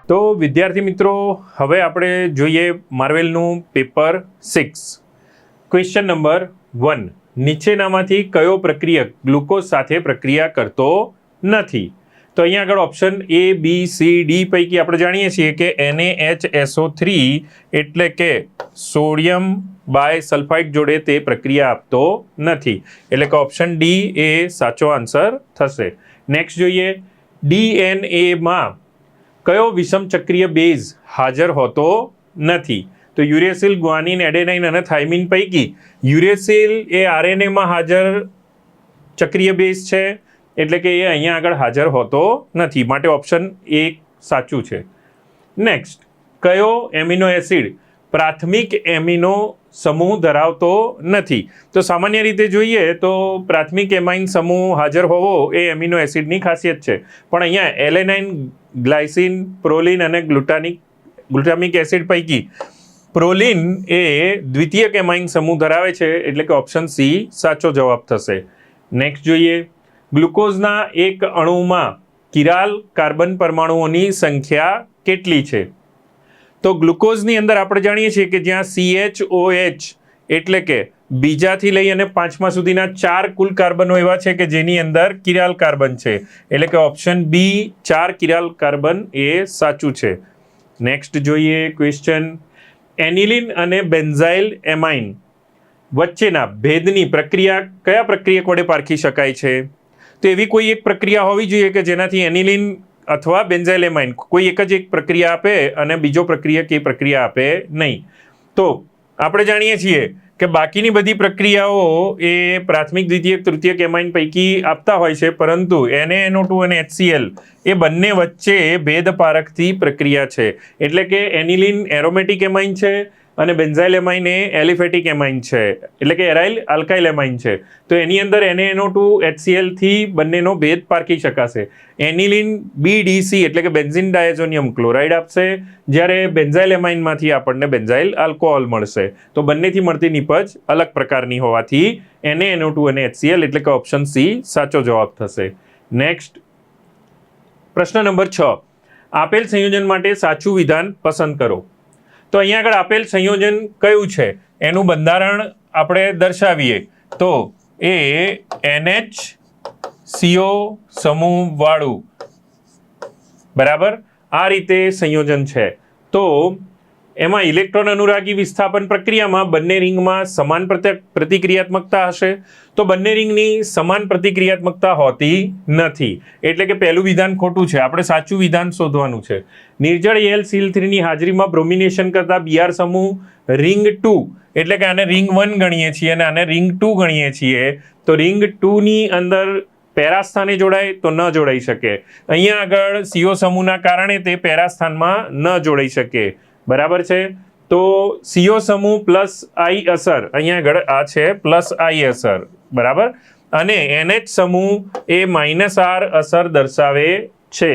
તો વિદ્યાર્થી મિત્રો, હવે આપણે જોઈએ માર્વેલનું પેપર 6. Question number 1. નીચેનામાંથી કયો પ્રક્રિયક ગ્લુકોઝ સાથે પ્રક્રિયા કરતો નથી? તો અહીંયા આગળ option A, B, C, D પૈકી આપણે જાણીએ છીએ કે NaHSO3 એટલે કે સોડિયમ બાયસલ્ફાઇડ જોડે તે પ્રક્રિયા આપતો નથી, એટલે કે ઓપ્શન D એ સાચો આન્સર થશે. નેક્સ્ટ જોઈએ, DNA કયો વિષમ ચક્રીય બેઝ હાજર હોતો નથી? તો યુરેસિલ, ગ્વાનિન, એડેનાઇન અને થાઇમિન પૈકી યુરેસિલ એ RNAમાં હાજર ચક્રીય બેઝ છે, એટલે કે એ અહીંયા આગળ હાજર હોતો નથી, માટે ઓપ્શન A સાચું છે. નેક્સ્ટ, કયો એમિનો એસિડ પ્રાથમિક એમિનો સમૂહ ધરાવતો નથી? તો સામાન્ય રીતે જોઈએ તો પ્રાથમિક એમાઇન સમૂહ હાજર હોવો એ એમિનો એસિડની ખાસિયત છે, પણ અહીંયા એલેનાઇન, ગ્લાયસિન, પ્રોલિન અને ગ્લુટામિક એસિડ પૈકી પ્રોલિન એ દ્વિતીયક એમાઇન સમૂહ ધરાવે છે, એટલે કે ઓપ્શન C સાચો જવાબ થશે. નેક્સ્ટ જોઈએ, ગ્લુકોઝના એક અણુમાં કિરાલ કાર્બન પરમાણુઓની સંખ્યા કેટલી છે? તો ગ્લુકોઝની અંદર આપણે જાણીએ છીએ કે જ્યાં CHOH એટલે કે બીજાથી લઈ અને 5મા સુધીના 4 કુલ કાર્બનો એવા છે કે જેની અંદર કિરાલ કાર્બન છે, એટલે કે ઓપ્શન B 4 કિરાલ કાર્બન એ સાચું છે. નેક્સ્ટ જોઈએ ક્વેશ્ચન, એનિલિન અને બેન્ઝાઇલ એમાઇન વચ્ચેના ભેદની પ્રક્રિયા કયા પ્રક્રિયક વડે પારખી શકાય છે? તો એવી કોઈ એક પ્રક્રિયા હોવી જોઈએ કે જેનાથી એનિલિન અથવા બેન્ઝાઇલ એમાઇન કોઈ એક જ પ્રક્રિયા આપે અને બીજો પ્રક્રિયક એ પ્રક્રિયા આપે નહીં. તો આપણે જાણીએ છીએ કે બાકીની બધી પ્રક્રિયાઓ એ પ્રાથમિક, દ્વિતીયક, તૃતીયક એમાઇન પૈકી આપતા હોય છે, પરંતુ NaNO2 અને HCl એ બંને વચ્ચે ભેદ પારખતી પ્રક્રિયા છે, એટલે કે એનિલિન એરોમેટિક એમાઇન છે અને બેન્ઝાઇલ એમાઇન એ એલિફેટિક એમાઇન છે, એટલે કે એરાઇલ આલ્કાઇલ એમાઇન છે. તો એની અંદર NaNO2 HCl થી બંનેનો ભેદ પારખી શકાશે. એનિલિન BDC એટલે કે બેન્ઝીન ડાયઝોનિયમ ક્લોરાઇડ આપશે, જ્યારે બેન્ઝાઇલ એમાઇનમાંથી આપણને બેન્ઝાઇલ આલ્કોહોલ મળશે. તો બંનેથી મળતી નિપજ અલગ પ્રકારની હોવાથી NaNO2 અને HCl એટલે કે ઓપ્શન C સાચો જવાબ થશે. નેક્સ્ટ, પ્રશ્ન નંબર 6. આપેલ સંયોજન માટે સાચું વિધાન પસંદ કરો. તો અહીંયા આગળ આપેલ સંયોજન કયું છે એનું બંધારણ આપણે દર્શાવીએ તો એ NH CO સમૂહવાળું, બરાબર, આ રીતે સંયોજન છે. તો એમાં ઇલેક્ટ્રોન અનુરાગી વિસ્થાપન પ્રક્રિયામાં બંને રિંગમાં સમાન પ્રતિક્રિયાત્મકતા હશે. તો બંને રિંગની સમાન પ્રતિક્રિયાત્મકતા હોતી નથી, એટલે કે પહેલું વિધાન ખોટું છે. આપણે સાચું વિધાન શોધવાનું છે. નિર્જળ AlCl3ની હાજરીમાં બ્રોમિનેશન કરતા Br સમૂહ રિંગ 2 એટલે કે આને રિંગ 1 ગણીએ છીએ અને આને રિંગ 2 ગણીએ છીએ. તો રિંગ 2ની અંદર પેરાસ્થાને જોડાય તો ન જોડાઈ શકે. અહીંયા આગળ CO સમૂહના કારણે તે પેરાસ્થાનમાં ન જોડાઈ શકે, બરાબર છે. તો CO સમૂહ પ્લસ I અસર, અહીંયા આગળ આ છે પ્લસ I અસર, બરાબર, અને NH સમૂહ એ -R અસર દર્શાવે છે.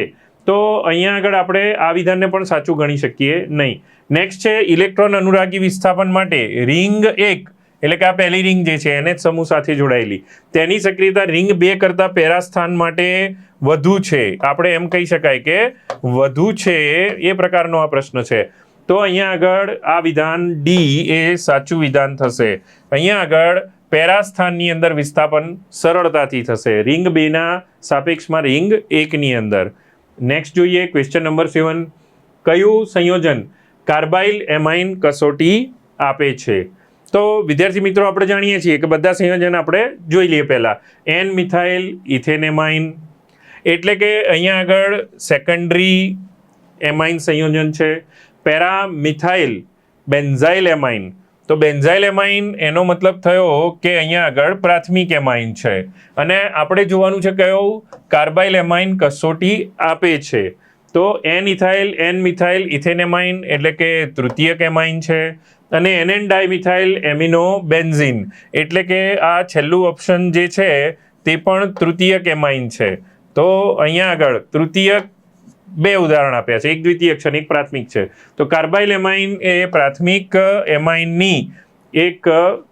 તો અહીંયા આગળ આપણે આ વિધાનને પણ સાચું ગણી શકીએ નહીં. નેક્સ્ટ છે, ઇલેક્ટ્રોન અનુરાગી વિસ્થાપન માટે રિંગ 1 એટલે કે આ પહેલી રિંગ જે છે NH સમૂહ સાથે જોડાયેલી, તેની સક્રિયતા રિંગ 2 કરતાં પેરાસ્થાન માટે વધુ છે. આપણે એમ કહી શકાય કે વધુ છે, એ પ્રકારનો આ પ્રશ્ન છે. તો અહીંયા આગળ આ વિધાન D એ સાચું વિધાન થશે. અહીંયા આગળ પેરાસ્થાનની અંદર વિસ્થાપન સરળતાથી થશે, રિંગ 2ના સાપેક્ષમાં રિંગ 1ની અંદર. નેક્સ્ટ જોઈએ ક્વેશ્ચન નંબર 7. કયું સંયોજન કાર્બાઇલ એમાઇન કસોટી આપે છે? તો વિદ્યાર્થી મિત્રો, આપણે જાણીએ છીએ કે બધા સંયોજન આપણે જોઈ લઈએ. પહેલા N-મિથાઇલ ઇથેનેમાઇન એટલે કે અહીંયા આગળ સેકન્ડરી એમાઇન સંયોજન છે. પેરામિથાઇલ બેન્ઝાઇલ એમાઇન, તો બેન્ઝાઇલ એમાઇન એનો મતલબ થયો કે અહીંયા આગળ પ્રાથમિક એમાઇન છે, અને આપણે જોવાનું છે કયો કાર્બાઇલ એમાઇન કસોટી આપે છે. તો N-ઇથાઇલ N-મિથાઇલ ઇથેનેમાઇન એટલે કે તૃતીયક એમાઇન છે, અને NN ડાયમિથાઇલ એમિનો બેન્ઝીન એટલે કે આ છેલ્લું ઓપ્શન જે છે તે પણ તૃતીયક એમાઇન છે. તો અહીંયા આગળ તૃતીયક 2 ઉદાહરણ આપ્યા છે, એક દ્વિતીયક છે અને એક પ્રાથમિક છે. તો કાર્બાઇલ એમાઇન એ પ્રાથમિક એમાઇનની એક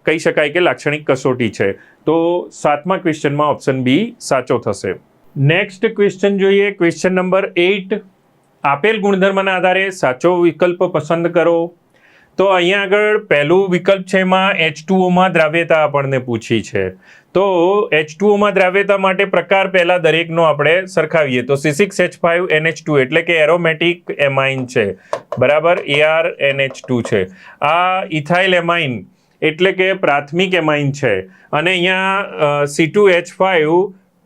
કહી શકાય કે લાક્ષણિક કસોટી છે. તો 7મા ક્વેશ્ચનમાં ઓપ્શન B સાચો થશે. નેક્સ્ટ ક્વેશ્ચન જોઈએ, ક્વેશ્ચન નંબર 8. આપેલ ગુણધર્મના આધારે સાચો વિકલ્પ પસંદ કરો. તો અહીંયા આગળ પહેલું વિકલ્પ છે એમાં H2O દ્રાવ્યતા આપણને પૂછી છે. તો H2O દ્રાવ્યતા માટે પ્રકાર પહેલા દરેકનો આપણે સરખાવીએ. તો C6H5NH2 એટલે કે એરોમેટિક એમાઇન છે, બરાબર, ArNH2 છે. આ ઇથાઇલ એમાઇન એટલે કે પ્રાથમિક એમાઇન છે. અને અહીંયા C2H5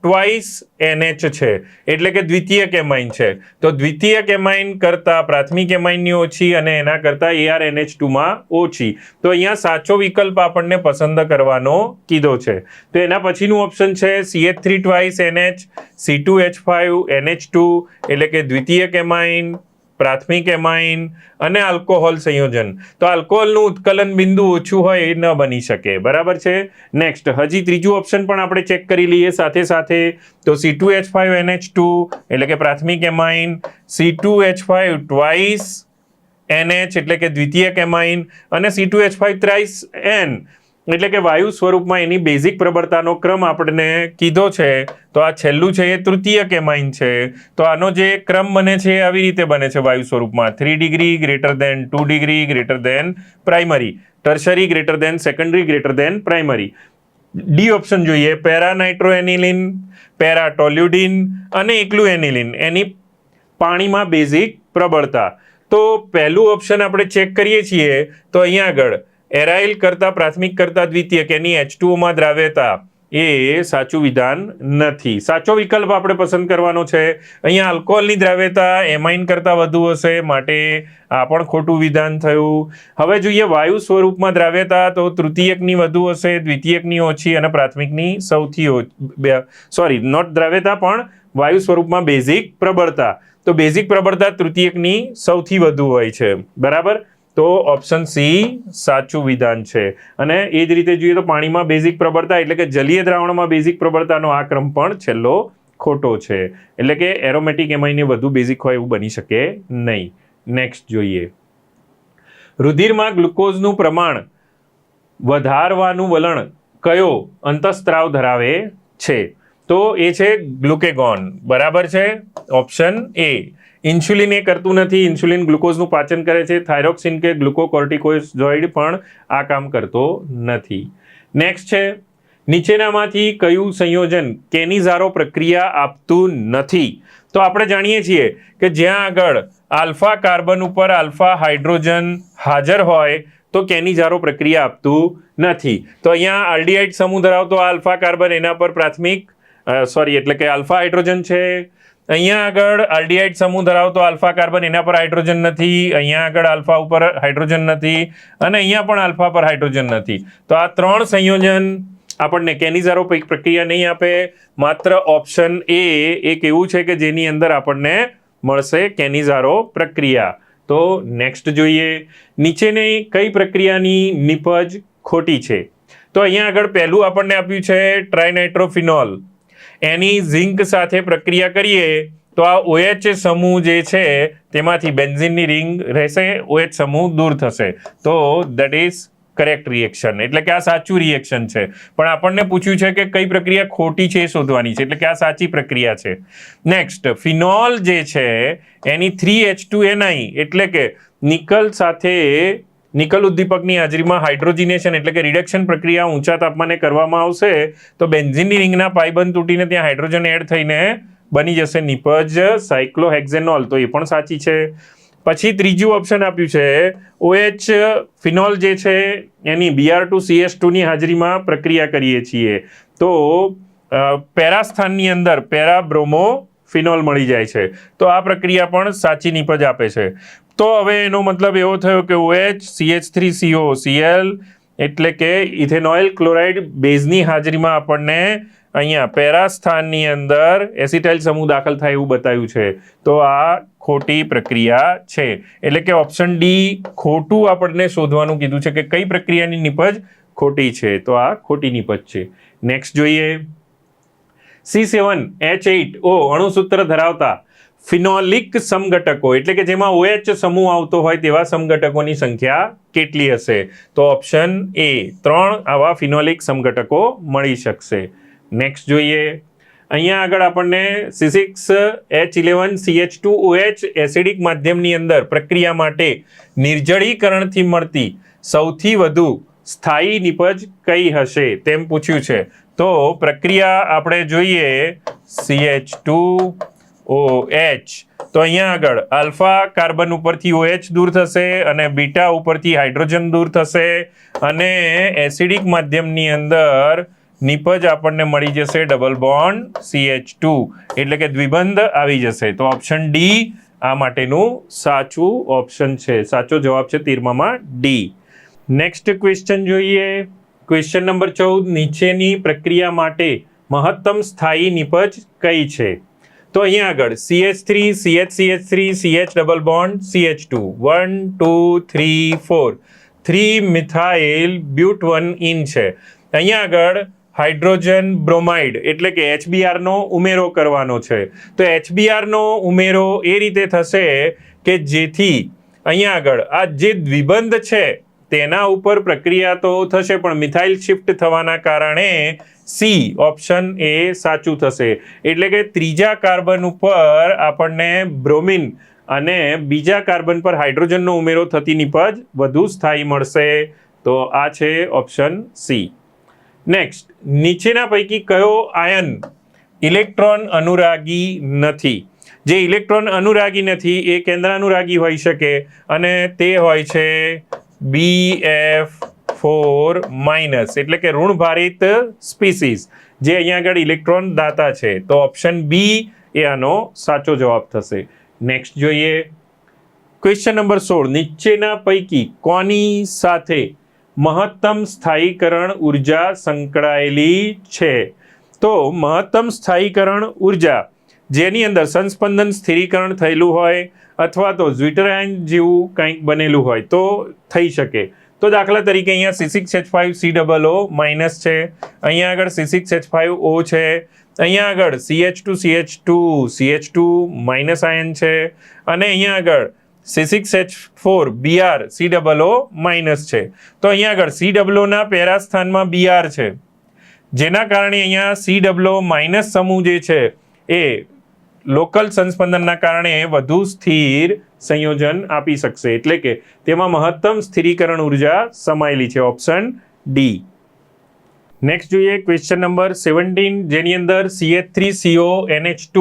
ટ્વાઇસ NH છે એટલે કે દ્વિતીયક એમાઇન છે. તો દ્વિતીયક એમાઇન કરતાં પ્રાથમિક એમાઇનની ઓછી અને એના કરતાં ArNH2માં ઓછી. તો અહીંયા સાચો વિકલ્પ આપણને પસંદ કરવાનો કીધો છે. તો એના પછીનું ઓપ્શન છે CH3 twice NH, C2H5 NH2 એટલે કે દ્વિતીયક એમાઇન, પ્રાથમિક એમાઇન અને આલ્કોહોલ સંયોજન. તો આલ્કોહોલનું ઉત્કલન બિંદુ ઓછું હોય એ ન બની શકે, બરાબર છે. નેક્સ્ટ હજી ત્રીજું ઓપ્શન પણ આપણે ચેક કરી લઈએ સાથે સાથે. તો C2H5NH2 એટલે કે પ્રાથમિક એમાઇન, C2H5 ટ્વાઇસ NH એટલે કે દ્વિતીયક એમાઇન અને C2H5 થ્રાઇસ N એટલે કે વાયુ સ્વરૂપમાં એની બેઝિક પ્રબળતાનો ક્રમ આપણને કીધો છે. તો આ છેલ્લું છે એ તૃતીયક એમાઇન છે. તો આનો જે ક્રમ બને છે આવી રીતે બને છે વાયુ સ્વરૂપમાં: 3 degree greater than 2 degree greater than primary, tertiary greater than secondary greater than primary. D option જોઈએ: પેરા નાઇટ્રોએનિલિન, પેરા ટોલ્યુડિન અને એકલું એનિલિન, એની પાણીમાં બેઝિક પ્રબળતા. તો પહેલું ઓપ્શન આપણે ચેક કરીએ છીએ. તો અહીંયા આગળ એરાઇલ કરતાં પ્રાથમિક કરતાં દ્વિતીયક એની H2O દ્રાવ્યતા એ સાચું વિધાન નથી. સાચો વિકલ્પ આપણે પસંદ કરવાનો છે. અહીંયા આલ્કોહોલની દ્રાવ્યતા એમાઇન કરતાં વધુ હશે માટે આ પણ ખોટું વિધાન થયું. હવે જોઈએ વાયુ સ્વરૂપમાં દ્રાવ્યતા. તો તૃતીયકની વધુ હશે, દ્વિતીયકની ઓછી અને પ્રાથમિકની સૌથી ઓછી. નોટ દ્રાવ્યતા પણ વાયુ સ્વરૂપમાં બેઝિક પ્રબળતા. તો બેઝિક પ્રબળતા તૃતીયકની સૌથી વધુ હોય છે, બરાબર. તો ઓપ્શન સી સાચું વિધાન છે. અને એ જ રીતે જોઈએ તો પાણીમાં બેઝિક પ્રબળતા એટલે કે જલીય દ્રાવણમાં બેઝિક પ્રબળતાનો આ ક્રમ પણ છેલ્લો ખોટો છે. એટલે કે એરોમેટિક એમાઇન વધુ બેઝિક હોય એવું બની શકે નહીં. નેક્સ્ટ જોઈએ: રુધિરમાં ગ્લુકોઝનું પ્રમાણ વધારવાનું વલણ કયો અંતઃસ્ત્રાવ ધરાવે છે? તો એ છે ગ્લુકેગોન, બરાબર છે. Option A. ઇન્સ્યુલિન એ કરતું નથી. ઇન્સ્યુલિન ગ્લુકોઝનું પાચન કરે છે. થાઇરોક્સિન કે ગ્લુકોકોર્ટિકોઇડ પણ આ કામ કરતો નથી. નેક્સ્ટ છે: નીચેનામાંથી કયું સંયોજન કેનિઝારો પ્રક્રિયા આપતું નથી? તો આપણે જાણીએ છીએ કે જ્યાં આગળ આલ્ફા કાર્બન ઉપર આલ્ફા હાઇડ્રોજન હાજર હોય તો કેનિઝારો પ્રક્રિયા આપતું નથી. તો અહીંયા આલ્ડીહાઇડ સમૂહ ધરાવતો આલ્ફા કાર્બન એના પર પ્રાથમિક એટલે કે આલ્ફા હાઇડ્રોજન છે. અહીંયા આગળ આલ્ડીહાઇડ સમૂહ ધરાવતો આલ્ફા કાર્બન એના પર હાઇડ્રોજન નથી. અહીંયા આગળ આલ્ફા ઉપર હાઇડ્રોજન નથી અને અહીંયા પણ આલ્ફા પર હાઇડ્રોજન નથી. તો આ ત્રણ સંયોજન આપણને કેનિઝારો પ્રક્રિયા નહીં આપે. માત્ર ઓપ્શન એ એક એવું છે કે જેની અંદર આપણને મળશે કેનિઝારો પ્રક્રિયા. તો નેક્સ્ટ જોઈએ: નીચેની કઈ પ્રક્રિયાની નિપજ ખોટી છે? તો અહીંયા આગળ પહેલું આપણને આપ્યું છે ટ્રાઇનાઇટ્રોફિનોલ. એની ઝિંક સાથે પ્રક્રિયા કરીએ તો આ OH સમૂહ જે છે તેમાંથી બેન્ઝીનની રિંગ રહેશે, OH સમૂહ દૂર થશે. તો દેટ ઇઝ કરેક્ટ રિએક્શન, એટલે કે આ સાચું રિએક્શન છે. પણ આપણને પૂછ્યું છે કે કઈ પ્રક્રિયા ખોટી છે એ શોધવાની છે, એટલે કે આ સાચી પ્રક્રિયા છે. નેક્સ્ટ, ફિનોલ જે છે એની 3H2Ni એટલે કે નિકલ સાથે નિકલ ઉદ્દીપકની હાજરીમાં હાઇડ્રોજિનેશન એટલે કે રિડક્શન પ્રક્રિયા ઊંચા તાપમાને કરવામાં આવશે તો બેન્ઝીનની રિંગના પાઇબંધ તૂટીને ત્યાં હાઇડ્રોજન એડ થઈને બની જશે નિપજ સાયક્લોહેક્ઝેનોલ. તો એ પણ સાચી છે. પછી ત્રીજું ઓપ્શન આપ્યું છે OH ફિનોલ જે છે એની Br2CS2ની હાજરીમાં પ્રક્રિયા કરીએ છીએ તો પેરા સ્થાનની અંદર પેરાબ્રોમો ફિનોલ મળી જાય છે. તો આ પ્રક્રિયા પણ સાચી નિપજ આપે છે. તો હવે એનો મતલબ એવો થયો કે OH CH3CO Cl એટલે કે ઇથેનોઇલ ક્લોરાઇડ બેઝની હાજરીમાં આપણને અહીંયા પેરા સ્થાનની અંદર એસિટાઇલ સમૂહ દાખલ થાય એવું બતાવ્યું છે. તો આ ખોટી પ્રક્રિયા છે. એટલે કે ઓપ્શન ડી ખોટું આપણને શોધવાનું કીધું છે કે કઈ પ્રક્રિયાની નિપજ ખોટી છે. તો આ ખોટી નિપજ છે. નેક્સ્ટ જોઈએ: C7H8O અણુસૂત્ર ધરાવતા ફિનોલિક સમઘટકો એટલે કે જેમાં OH સમૂહ આવતો હોય તેવા સમઘટકોની સંખ્યા કેટલી હશે? તો ઓપ્શન એ 3 આવા ફિનોલિક સમઘટકો મળી શકશે. નેક્સ્ટ જોઈએ: અહીંયા આગળ આપણને C6H11CH2OH એસિડિક માધ્યમની અંદર પ્રક્રિયા માટે નિર્જળીકરણથી મળતી સૌથી વધુ સ્થાયી નિપજ કઈ હશે તેમ પૂછ્યું છે. તો પ્રક્રિયા આપણે જોઈએ CH2OH, તો અહીંયા આગળ આલ્ફા કાર્બન ઉપરથી OH દૂર થશે અને બીટા ઉપરથી હાઇડ્રોજન દૂર થશે અને એસિડિક માધ્યમની અંદર નિપજ આપણને મળી જશે ડબલ બોન્ડ CH2, એટલે કે દ્વિબંધ આવી જશે. તો ઓપ્શન ડી આ માટેનું સાચું ઓપ્શન છે. સાચો જવાબ છે 13માં ડી. નેક્સ્ટ ક્વેશ્ચન જોઈએ. ક્વેશ્ચન નંબર 14, નીચેની પ્રક્રિયા માટે મહત્તમ સ્થાયી નિપજ કઈ છે? તો અહીંયા આગળ CH3 CH CH double bond CH2 1 2 3 4 3 methyl બ્યુટવનઇન છે. અહીંયા આગળ હાઇડ્રોજન બ્રોમાઇડ એટલે કે HBr નો ઉમેરો કરવાનો છે. તો HBr નો ઉમેરો એ રીતે થશે કે જેથી અહીંયા આગળ આ જે દ્વિબંધ છે તેના ઉપર પ્રક્રિયા તો થશે પણ મિથાઇલ શિફ્ટ થવાના કારણે સી ઓપ્શન એ સાચું થશે. એટલે કે ત્રીજા કાર્બન ઉપર આપણને બ્રોમિન અને બીજા કાર્બન પર હાઇડ્રોજનનો ઉમેરો થતી નિપજ વધુ સ્થાયી મળશે. તો આ છે ઓપ્શન સી. નેક્સ્ટ, નીચેના પૈકી કયો આયન ઇલેક્ટ્રોન અનુરાગી નથી? જે ઇલેક્ટ્રોન અનુરાગી નથી એ કેન્દ્રાનુરાગી હોઈ શકે અને તે હોય છે BF4 માઇનસ, એટલે કે ઋણભારિત સ્પીસીસ, જે અહીંયા આગળ ઇલેક્ટ્રોન દાતા છે. તો ઓપ્શન બી એ આનો સાચો જવાબ થશે. નેક્સ્ટ જોઈએ ક્વેશ્ચન નંબર 16, નીચેના પૈકી કોની સાથે મહત્તમ સ્થાયીકરણ ઉર્જા સંકળાયેલી છે? તો મહત્તમ સ્થાયીકરણ ઉર્જા જેની અંદર સંસ્પંદન સ્થિરીકરણ થયેલું હોય અથવા તો ઝ્વિટરાયન જેવું કંઈક બનેલું હોય તો થઈ શકે. તો દાખલા તરીકે અહીંયા C6H5COO માઇનસ છે, અહીંયા આગળ C6H5O છે, અહીંયા આગળ CH2CH2 માઇનસ આયન છે અને અહીંયા આગળ C6H4BrCOO માઇનસ છે. તો અહીંયા આગળ COO ના પહેલા સ્થાનમાં Br છે, જેના કારણે અહીંયા COO માઇનસ સમૂહ જે છે એ લોકલ સંસ્પંદનના કારણે વધુ સ્થિર સંયોજન આપી શકશે, એટલે કે તેમાં મહત્તમ સ્થિરીકરણ ઉર્જા સમાયેલી છે. Option D. નેક્સ્ટ જોઈએ ક્વેશ્ચન નંબર 17, જેની અંદર CH3CONH2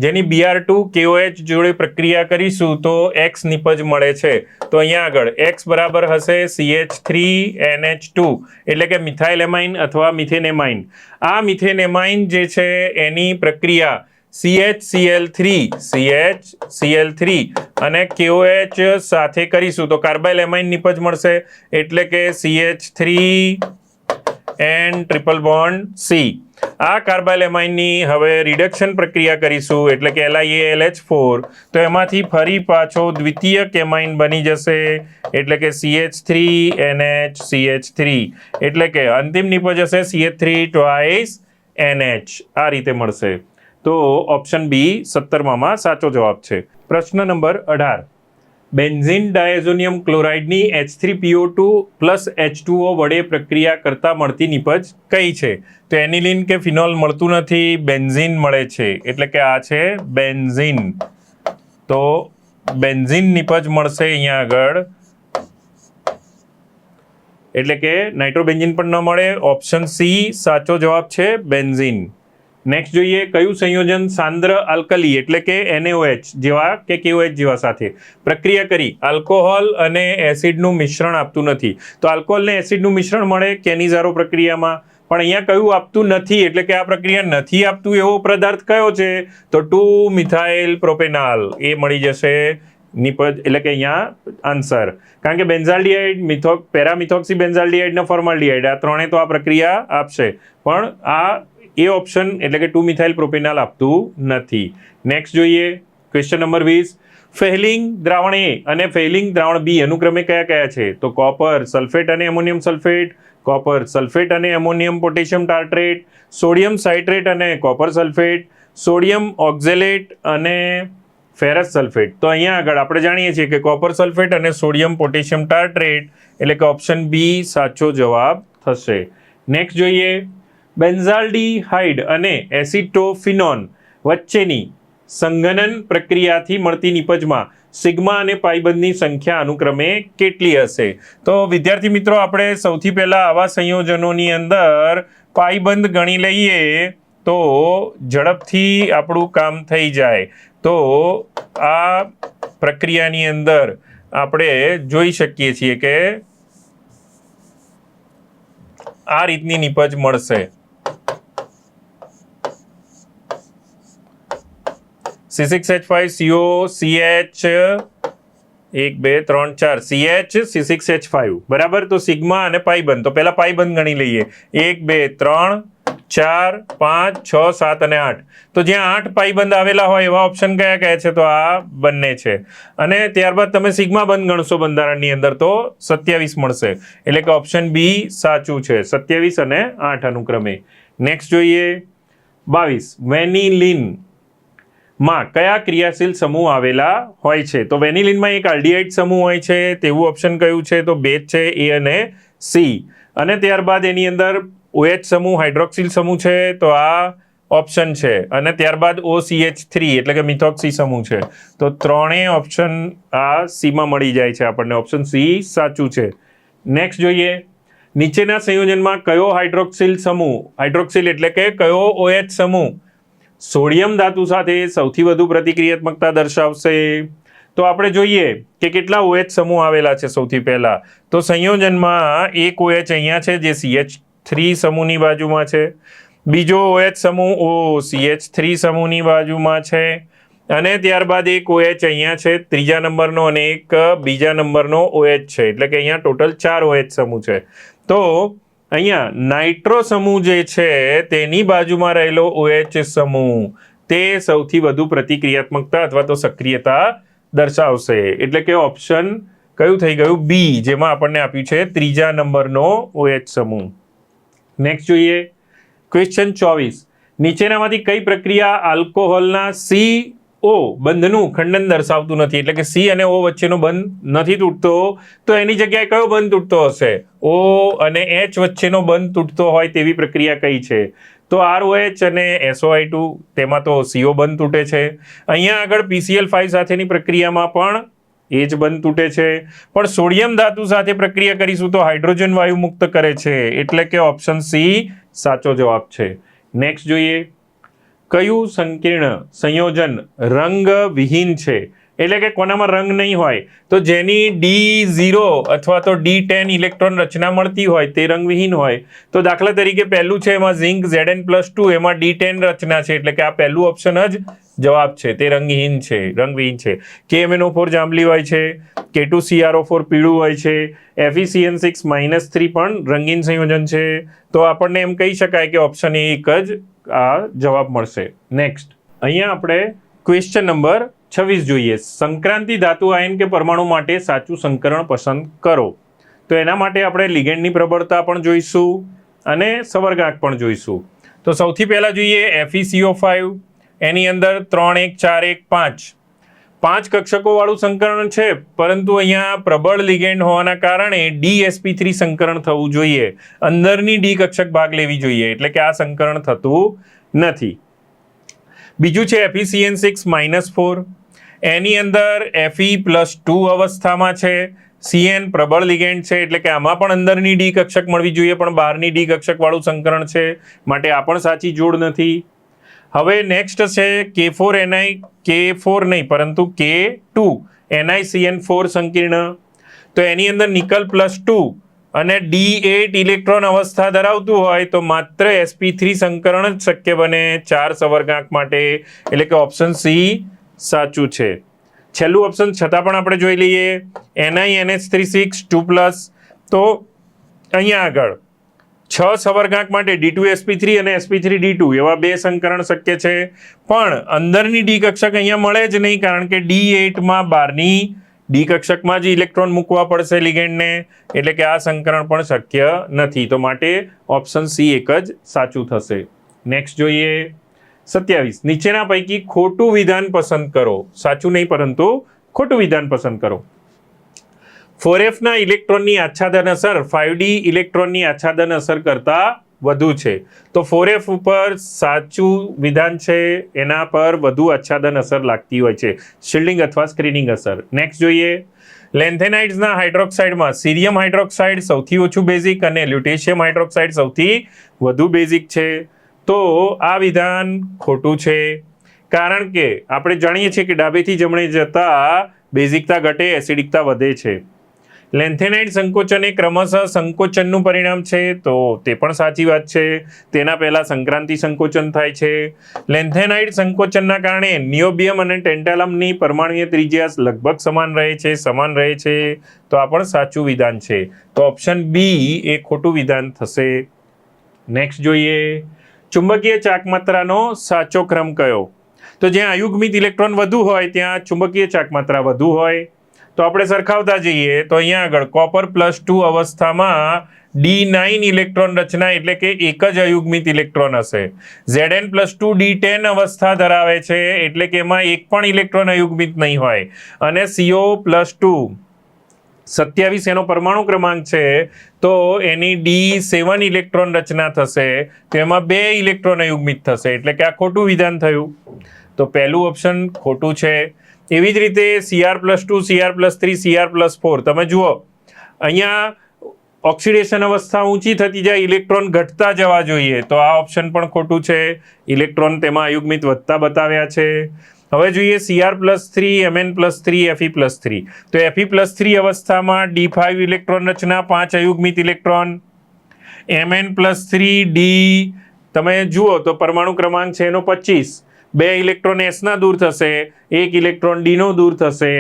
જેની Br2KOH જોડે પ્રક્રિયા કરીશું તો X નિપજ મળે છે. તો અહીંયા આગળ X બરાબર હશે CH3NH2, એટલે કે મિથાઇલ એમાઇન અથવા મિથેનેમાઇન. આ મિથેનેમાઇન જે છે એની પ્રક્રિયા CHCl3 અને KOH સાથે કરીશું તો કાર્બાઇલ એમાઇન નિપજ મળશે, એટલે કે CH3N ટ્રિપલ બોન્ડ C. આ કાર્બાઇલ એમાઇનની હવે રિડક્શન પ્રક્રિયા કરીશું, એટલે કે LiAlH4, તો એમાંથી ફરી પાછો દ્વિતીયક એમાઇન બની જશે, એટલે કે CH3NH CH3, એટલે કે અંતિમ નિપજ હશે CH3 twice NH. આ રીતે મળશે. તો ઓપ્શન બી 17માં સાચો જવાબ છે. પ્રશ્ન નંબર 18, બેન્ઝીન ડાયઝોનિયમ ક્લોરાઇડની H3PO2 પ્લસ H2O વડે પ્રક્રિયા કરતા મળતી નિપજ કઈ છે? તો એનિલિન કે ફિનોલ મળતું નથી, બેન્ઝીન મળે છે, એટલે કે આ છે બેન્ઝીન. તો બેન્ઝીન નિપજ મળશે અહીંયા આગળ, એટલે કે નાઇટ્રોબેન્ઝીન પણ ન મળે. ઓપ્શન સી સાચો જવાબ છે, બેન્ઝીન. નેક્સ્ટ જોઈએ કયું સંયોજન સાંદ્ર આલ્કલી એટલે કે NaOH જેવા કે KOH જેવા સાથે પ્રક્રિયા કરી આલ્કોહોલ અને એસિડનું મિશ્રણ આપતું નથી? તો આલ્કોહોલ ને એસિડનું મિશ્રણ મળે કેનિઝારો પ્રક્રિયામાં, પણ અહીંયા કયું આપતું નથી, એટલે કે આ પ્રક્રિયા નથી આપતું એવો પદાર્થ કયો છે? તો 2મિથાઇલ પ્રોપેનાલ એ મળી જશે નિપજ, એટલે કે અહીંયા આન્સર. કારણ કે બેન્ઝાલ્ડિહાઇડ, પેરામિથોક્સી બેન્ઝાલ્ડિહાઇડ ને ફોર્માલ્ડિહાઇડ આ ત્રણે તો આ પ્રક્રિયા આપશે, પણ આ એ ઓપ્શન એટલે કે 2મિથાઇલ પ્રોપેનાલ આપતું નથી. નેક્સ્ટ જોઈએ ક્વેશ્ચન નંબર 20, ફેહલિંગ દ્રાવણ એ અને ફેહલિંગ દ્રાવણ બી અનુક્રમે કયા કયા છે? તો કોપર સલ્ફેટ અને એમોનિયમ સલ્ફેટ, કોપર સલ્ફેટ અને એમોનિયમ પોટેશિયમ ટાર્ટ્રેટ, સોડિયમ સાઇટ્રેટ અને કોપર સલ્ફેટ, સોડિયમ ઓક્ઝેલેટ અને ફેરસ સલ્ફેટ. તો અહીંયા આગળ આપણે જાણીએ છીએ કે કોપર સલ્ફેટ અને સોડિયમ પોટેશિયમ ટાર્ટ્રેટ, એટલે કે ઓપ્શન બી સાચો જવાબ થશે. નેક્સ્ટ જોઈએ બેન્ઝાલ્ડીહાઇડ અને એસિટોફિનોન વચ્ચેની સંઘનન પ્રક્રિયાથી મળતી નિપજમાં સિગ્મા અને પાઈબંધની સંખ્યા અનુક્રમે કેટલી હશે? તો વિદ્યાર્થી મિત્રો, આપણે સૌથી પહેલા આવા સંયોજનોની અંદર પાઈબંધ ગણી લઈએ તો ઝડપથી આપણું કામ થઈ જાય. તો આ પ્રક્રિયાની અંદર આપણે જોઈ શકીએ છીએ કે આ રીતની નિપજ મળશે. C6H5CO CH 1 2 3 4 CH C6H5 બરાબર. તો સિગ્મા અને પાઈબંધ, તો પહેલા પાઈબંધ ગણી લઈએ. 1 2 3 4 5 6 7 અને 8. તો જ્યાં 8 પાઈબંધ આવેલા હોય એવા ઓપ્શન કયા કયા છે? તો આ બંને છે. અને ત્યારબાદ તમે સિગ્મા બંધ ગણશો બંધારણની અંદર તો 27 મળશે. એટલે કે ઓપ્શન બી સાચું છે, 27 અને 8 અનુક્રમે. નેક્સ્ટ જોઈએ 22. વેનિલિન માં કયા ક્રિયાશીલ સમૂહ આવેલા હોય છે? તો વેનિલિનમાં એક આલ્ડીહાઇડ સમૂહ હોય છે, તેવું ઓપ્શન કયું છે? તો બે છે, એ અને સી. અને ત્યારબાદ એની અંદર OH સમૂહ હાઇડ્રોક્સિલ સમૂહ છે, તો આ ઓપ્શન છે. અને ત્યારબાદ OCH3 એટલે કે મિથોક્સી સમૂહ છે. તો ત્રણેય ઓપ્શન આ સીમાં મળી જાય છે આપણને. ઓપ્શન સી સાચું છે. નેક્સ્ટ જોઈએ, નીચેના સંયોજનમાં કયો હાઇડ્રોક્સિલ સમૂહ, હાઇડ્રોક્સિલ એટલે કે કયો OH સમૂહ સોડિયમ ધાતુ સાથે સૌથી વધુ પ્રતિક્રિયાત્મકતા દર્શાવશે? તો આપણે જોઈએ કે કેટલા OH સમૂહ આવેલા છે. સૌથી પહેલા તો સંયોજનમાં એક OH અહીંયા છે જે CH3 સમૂહની બાજુમાં છે, બીજો OH સમૂહ OCH3 સમૂહની બાજુમાં છે, અને ત્યારબાદ એક OH અહીંયા છે ત્રીજા નંબરનો અને એક બીજા નંબરનો OH છે. એટલે કે અહીંયા ટોટલ 4 OH સમૂહ છે. તો અહીંયા નાઇટ્રો સમૂહ જે છે તેની બાજુમાં રહેલો OH સમૂહ તે સૌથી વધુ પ્રતિક્રિયાત્મકતા અથવા તો સક્રિયતા દર્શાવશે. એટલે કે ઓપ્શન કયું થઈ ગયું? બી, જેમાં આપણને આપ્યું છે ત્રીજા નંબરનો OH સમૂહ. નેક્સ્ટ જોઈએ ક્વેશ્ચન 24. નીચેનામાંથી કઈ પ્રક્રિયા આલ્કોહોલના CO બંધનું ખંડન દર્શાવતું નથી? એટલે કે C અને O વચ્ચેનો બંધ નથી તૂટતો, તો એની જગ્યાએ કયો બંધ તૂટતો હશે? O અને H વચ્ચેનો બંધ તૂટતો હોય તેવી પ્રક્રિયા કઈ છે? તો ROH અને SOI2, તેમાં તો CO બંધ તૂટે છે. અહીંયા આગળ PCl5 સાથેની પ્રક્રિયામાં પણ એ જ બંધ તૂટે છે. પણ સોડિયમ ધાતુ સાથે પ્રક્રિયા કરીશું તો હાઇડ્રોજન વાયુ મુક્ત કરે છે. એટલે કે ઓપ્શન સી સાચો જવાબ છે. નેક્સ્ટ જોઈએ, કયું સંકીર્ણ સંયોજન રંગવિહીન છે? એટલે કે કોનામાં રંગ નહીં હોય, તો જેની D0 અથવા તો D10 ઇલેક્ટ્રોન રચના મળતી હોય તે રંગવિહીન હોય. તો દાખલા તરીકે પહેલું છે એમાં ઝિંક Zn+2, એમાં D10 રચના છે. એટલે કે આ પહેલું ઓપ્શન જ જવાબ છે, તે રંગહીન છે, રંગવિહીન છે. KMnO4 જાંબલી હોય છે, K2CrO4 પીળું હોય છે, FeCN6-3 પણ રંગીન સંયોજન છે. તો આપણને એમ કહી શકાય કે ઓપ્શન એ એક જ આ જવાબ મળશે. નેક્સ્ટ અહીંયા આપણે ક્વેશ્ચન નંબર 26 જોઈએ. સંક્રાંતિ ધાતુ આયન કે પરમાણુ માટે સાચું સંકરણ પસંદ કરો. તો એના માટે આપણે લિગેન્ડની પ્રબળતા પણ જોઈશું અને સવર્ગાંક પણ જોઈશું. તો સૌથી પહેલા જોઈએ FeCO5. એની અંદર 3 1 4 1 5 5 કક્ષકો વાળું સંકરણ છે, પરંતુ અહીંયા પ્રબળ લિગેન્ડ હોવાના કારણે DsP3 સંકરણ થવું જોઈએ, અંદરની D કક્ષક ભાગ લેવી જોઈએ. એટલે કે આ સંકરણ થતું નથી. બીજું છે FeCN6-4. એની અંદર Fe+2 અવસ્થામાં છે. CN પ્રબળ લિગેન્ડ છે, એટલે કે આમાં પણ અંદરની D કક્ષક મળવી જોઈએ, પણ બહારની D કક્ષક વાળું સંકરણ છે, માટે આ પણ સાચી જોડ નથી. હવે નેક્સ્ટ છે K4 નહીં પરંતુ K2 NiCN4 સંકીર્ણ. તો એની અંદર નિકલ +2 અને D8 ઇલેક્ટ્રોન અવસ્થા ધરાવતું હોય તો માત્ર sp3 સંકરણ જ શક્ય બને 4 સવર્ગાંક માટે. એટલે કે ઓપ્શન સી સાચું છે. છેલ્લું ઓપ્શન છતાં પણ આપણે જોઈ લઈએ, NiNH3 2+. તો અહીંયા આગળ 6 સવર્ગાંક માટે D2sp3 અને sp3d2 એવા બે સંકરણ શક્ય છે, પણ અંદરની D કક્ષક અહીંયા મળે જ નહીં, કારણ કે D8માં બહારની D કક્ષકમાં જ ઇલેક્ટ્રોન મૂકવા પડશે લિગેન્ડને. એટલે કે આ સંકરણ પણ શક્ય નથી. તો માટે ઓપ્શન સી એક જ સાચું થશે. નેક્સ્ટ જોઈએ 27. નીચેના પૈકી ખોટું વિધાન પસંદ કરો. સાચું નહીં પરંતુ ખોટું વિધાન પસંદ કરો. 4f ના ઇલેક્ટ્રોનની આચ્છાદન અસર 5d ઇલેક્ટ્રોનની આચ્છાદન અસર કરતા વધુ છે. તો 4F ઉપર સાચું વિધાન છે, એના પર વધુ આચ્છાદન અસર લાગતી હોય છે, શિલ્ડિંગ અથવા સ્ક્રીનિંગ અસર. નેક્સ્ટ જોઈએ, લેન્થેનાઇડ્સના હાઇડ્રોક્સાઇડમાં સીરિયમ હાઇડ્રોક્સાઇડ સૌથી ઓછું બેઝિક અને લ્યુટેશિયમ હાઇડ્રોક્સાઇડ સૌથી વધુ બેઝિક છે. તો આ વિધાન ખોટું છે, કારણ કે આપણે જાણીએ છીએ કે ડાબેથી જમણે જતા બેઝિકતા ઘટે, એસિડિકતા વધે છે. લેન્થેનાઇડ સંકોચન એ ક્રમશઃ સંકોચનનું પરિણામ છે, તો તે પણ સાચી વાત છે. તેના પહેલા સંક્રાંતિ સંકોચન થાય છે. લેન્થેનાઇડ સંકોચનના કારણે નિયોબિયમ અને ટેન્ટાલમની પરમાણુય ત્રિજ્યા લગભગ સમાન રહે છે. તો આ પણ સાચું વિધાન છે. તો ઓપ્શન બી એ ખોટું વિધાન થશે. નેક્સ્ટ જોઈએ, ચુંબકીય ચાકમાત્રાનો સાચો ક્રમ કયો? તો જ્યાં અયુગ્મિત ઇલેક્ટ્રોન વધુ હોય ત્યાં ચુંબકીય ચાકમાત્રા વધુ હોય. તો આપણે સરખાવતા જઈએ તો અહીંયા આગળ કોપર +2 અવસ્થામાં D9 ઇલેક્ટ્રોન રચના, એટલે કે એક જ અયુગ્મિત ઇલેક્ટ્રોન હશે. Zn+2 D10 અવસ્થા ધરાવે છે, એટલે કે એમાં એક પણ ઇલેક્ટ્રોન અયુગ્મિત નહીં હોય. અને CO+2 27 એનો પરમાણુ ક્રમાંક છે, તો એની D7 ઇલેક્ટ્રોન રચના થશે, તેમાં 2 ઇલેક્ટ્રોન અયુગ્મિત થશે, એટલે કે આ ખોટું વિધાન થયું. તો પહેલું ઓપ્શન ખોટું છે. એવી જ રીતે Cr+2 Cr+3 Cr+4 તમે જુઓ, અહીંયા ઓક્સિડેશન અવસ્થા ઊંચી થતી જાય, ઇલેક્ટ્રોન ઘટતા જવા જોઈએ, તો આ ઓપ્શન પણ ખોટું છે. ઇલેક્ટ્રોન તેમાં અયુગ્મિત વધતા બતાવ્યા છે. હવે જોઈએ Cr+3 Mn+3 Fe+3. તો Fe+3 અવસ્થામાં D5 ઇલેક્ટ્રોન રચના, 5 અયુગ્મિત ઇલેક્ટ્રોન. Mn+3 D તમે જુઓ તો પરમાણુ ક્રમાંક છે એનો 25, 2 ઇલેક્ટ્રોન એસના દૂર થશે, 1 ઇલેક્ટ્રોન ડીનો દૂર થશે,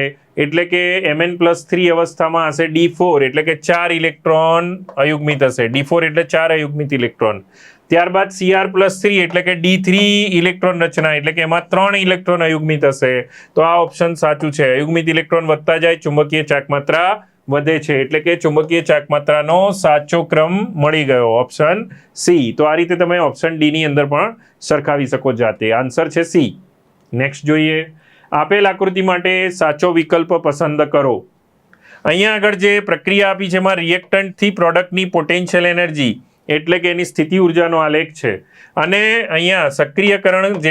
એટલે કે Mn+3 અવસ્થામાં હશે D4, એટલે કે 4 ઇલેક્ટ્રોન અયુગ્મિત હશે. D4 એટલે 4 અયુગ્મિત ઇલેક્ટ્રોન. ત્યારબાદ Cr+3 એટલે કે D3 ઇલેક્ટ્રોન રચના, એટલે કે એમાં 3 ઇલેક્ટ્રોન અયુગ્મિત હશે. તો આ ઓપ્શન સાચું છે. અયુગ્મિત ઇલેક્ટ્રોન વધતા જાય, ચુંબકીય ચાકમાત્રા વધે છે, એટલે કે ચુંબકીય ચાકમાત્રાનો સાચો ક્રમ મળી ગયો, ઓપ્શન સી. તો આ રીતે તમે ઓપ્શન ડી ની અંદર પણ સરખાવી શકો જાતે. આન્સર છે સી. નેક્સ્ટ જોઈએ, આપેલ આકૃતિ માટે સાચો વિકલ્પ પસંદ કરો. અહીંયા આગળ જે પ્રક્રિયા આપી છે એમાં રિએક્ટન્ટથી પ્રોડક્ટની પોટેન્શિયલ એનર્જી, એટલે કે એની સ્થિતિ ઉર્જાનો આલેખ છે. અને અહીંયા સક્રિયકરણ ઉર્જા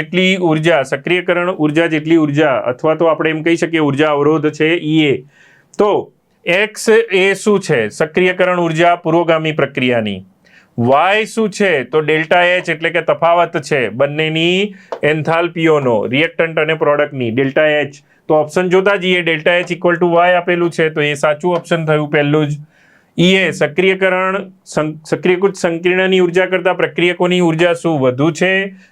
જેટલી ઉર્જા, અથવા તો આપણે એમ કહી શકીએ ઉર્જા અવરોધ છે EA. તો X એ શું છે? સક્રિયકરણ ઉર્જા પૂર્વગામી પ્રક્રિયાની. Y શું છે? તો ΔH એટલે કે તફાવત છે બંનેની એન્થાલ્પીઓનો, રિએક્ટન્ટ અને પ્રોડક્ટની, ΔH. તો ઓપ્શન જોતા જઈએ, ΔH = Y આપેલું છે, તો એ સાચું ઓપ્શન થયું પહેલું જ. EA સક્રિયકૃત સંકીર્ણની ઉર્જા કરતાં પ્રક્રિયકોની ઉર્જા શું વધુ છે?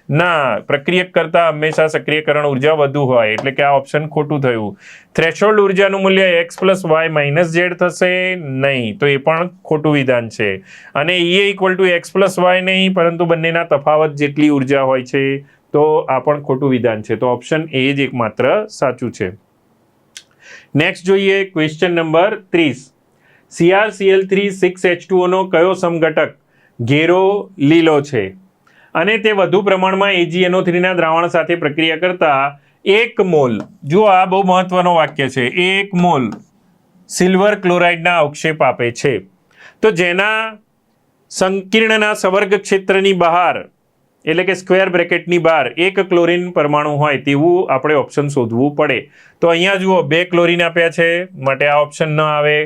ના, પ્રક્રિયક કરતાં હંમેશા સક્રિયકરણ ઉર્જા વધુ હોય, એટલે કે આ ઓપ્શન ખોટું થયું. થ્રેશોલ્ડ ઉર્જાનું મૂલ્ય X+Y - Z થશે નહીં, તો એ પણ ખોટું વિધાન છે. અને EA = X+Y નહીં, પરંતુ બંનેના તફાવત જેટલી ઉર્જા હોય છે, તો આ પણ ખોટું વિધાન છે. તો ઓપ્શન એ જ એકમાત્ર સાચું છે. નેક્સ્ટ જોઈએ, ક્વેશ્ચન નંબર 30. CrCl3 6H2O નો કયો સમઘટક ઘેરો લીલો છે અને તે વધુ પ્રમાણમાં AgNO3 દ્રાવણ સાથે પ્રક્રિયા કરતા 1 મોલ, જો આ બહુ મહત્વનો વાક્ય છે, 1 મોલ સિલ્વર ક્લોરાઇડના અવક્ષેપ આપે છે. તો જેના સંકીર્ણના સવર્ગ ક્ષેત્રની બહાર, એટલે કે સ્ક્વેર બ્રેકેટની બહાર 1 ક્લોરીન પરમાણુ હોય તેવું આપણે ઓપ્શન શોધવું પડે. તો અહીંયા જુઓ 2 ક્લોરીન આપ્યા છે, માટે આ ઓપ્શન ન આવે.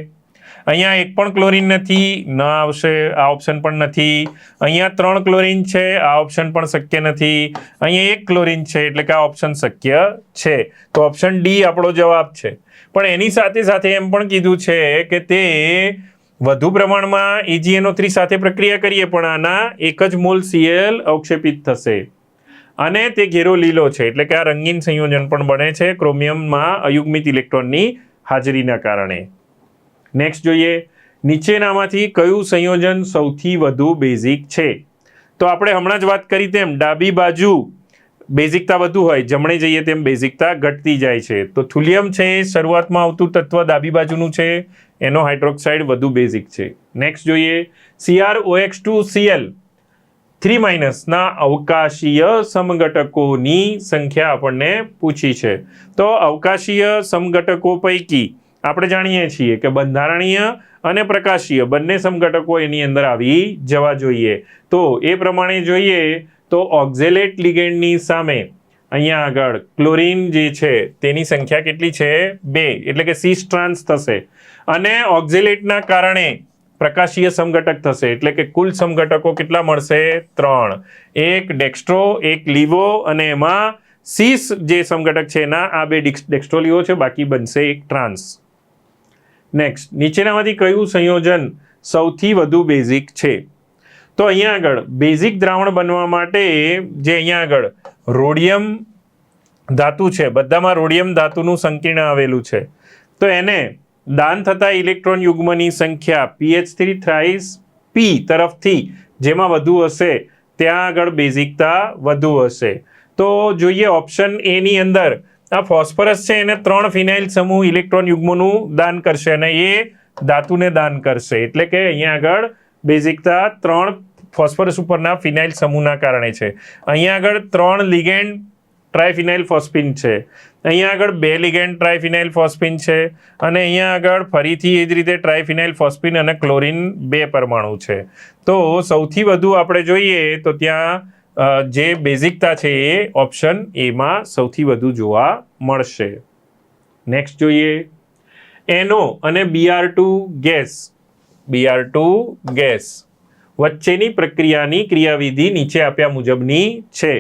અહીંયા 1 પણ ક્લોરીન નથી, ન આવશે, આ ઓપ્શન પણ નથી. અહીંયા 3 ક્લોરીન છે, આ ઓપ્શન પણ શક્ય નથી. અહીંયા 1 ક્લોરીન છે, એટલે કે આ ઓપ્શન શક્ય છે. તો ઓપ્શન ડી આપણો જવાબ છે. પણ એની સાથે સાથે એમ પણ કીધું છે કે તે વધુ પ્રમાણમાં AgNO3 સાથે પ્રક્રિયા કરીએ પણ આના 1 જ મોલ Cl અવક્ષેપિત થશે અને તે ઘેરો લીલો છે, એટલે કે આ રંગીન સંયોજન પણ બને છે ક્રોમિયમમાં અયુગ્મિત ઇલેક્ટ્રોનની હાજરીના કારણે. નેક્સ્ટ જોઈએ, નીચેનામાંથી કયું સંયોજન સૌથી વધુ બેઝિક છે? તો આપણે હમણાં જ વાત કરી તેમ ડાબી બાજુ બેઝિકતા વધુ હોય, જમણે જઈએ તેમ બેઝિકતા ઘટતી જાય છે. તો થુલિયમ છે એ શરૂઆતમાં આવતું તત્વ ડાબી બાજુનું છે, એનો હાઇડ્રોક્સાઇડ વધુ બેઝિક છે. નેક્સ્ટ જોઈએ, CrOX2Cl 3- ના અવકાશીય સમઘટકોની સંખ્યા આપણને પૂછી છે. તો અવકાશીય સમઘટકો પૈકી આપણે જાણીએ છીએ કે બંધારણીય અને પ્રકાશીય બંને સમઘટકો એની અંદર આવી જવા જોઈએ. તો એ પ્રમાણે જોઈએ તો ઓક્ઝેલેટ લિગેન્ડની સામે અહીંયા આગળ ક્લોરીન જે છે તેની સંખ્યા કેટલી છે? 2, એટલે કે સિસ ટ્રાન્સ થશે. અને ઓક્ઝેલેટના કારણે પ્રકાશીય સમઘટક થશે, એટલે કે કુલ સમઘટકો કેટલા મળશે? 3. એક ડેક્સ્ટ્રો, એક લીવો, અને એમાં સિસ જે સમઘટક છે એના આ 2 ડેક્સ્ટ્રો લીવો છે, બાકી બનશે એક ટ્રાન્સ. નેક્સ્ટ, નીચેનામાંથી કયું સંયોજન સૌથી વધુ બેઝિક છે? તો અહીંયા આગળ બેઝિક દ્રાવણ બનવા માટે જે અહીંયા આગળ રોડિયમ ધાતુ છે, બધામાં રોડિયમ ધાતુનું સંકીર્ણ આવેલું છે, તો એને દાન થતા ઇલેક્ટ્રોન યુગ્મની સંખ્યા pH3 થ્રાઇસ p તરફથી જેમાં વધુ હશે ત્યાં આગળ બેઝિકતા વધુ હશે. તો જોઈએ ઓપ્શન એ ની અંદર આ ફોસ્ફરસ છે એને 3 ફિનાઇલ સમૂહ ઇલેક્ટ્રોન યુગ્મોનું દાન કરશે અને એ ધાતુને દાન કરશે, એટલે કે અહીંયા આગળ બેઝિકતા 3 ફોસ્ફરસ ઉપરના ફિનાઇલ સમૂહના કારણે છે. અહીંયા આગળ 3 લિગેન્ડ ટ્રાયફિનાઇલ ફોસ્ફિન છે, અહીંયા આગળ 2 લિગેન્ડ ટ્રાયફિનાઇલ ફોસ્ફિન છે, અને અહીંયા આગળ ફરીથી એ જ રીતે ટ્રાયફિનાઇલ ફોસ્ફિન અને ક્લોરીન 2 પરમાણુ છે. તો સૌથી વધુ આપણે જોઈએ તો ત્યાં જે બેઝિકતા છે એ ઓપ્શન એમાં સૌથી વધુ જોવા મળશે. નેક્સ્ટ જોઈએ NO અને Br2 ગેસ વચ્ચેની પ્રક્રિયાની ક્રિયાવિધિ નીચે આપ્યા મુજબની છે.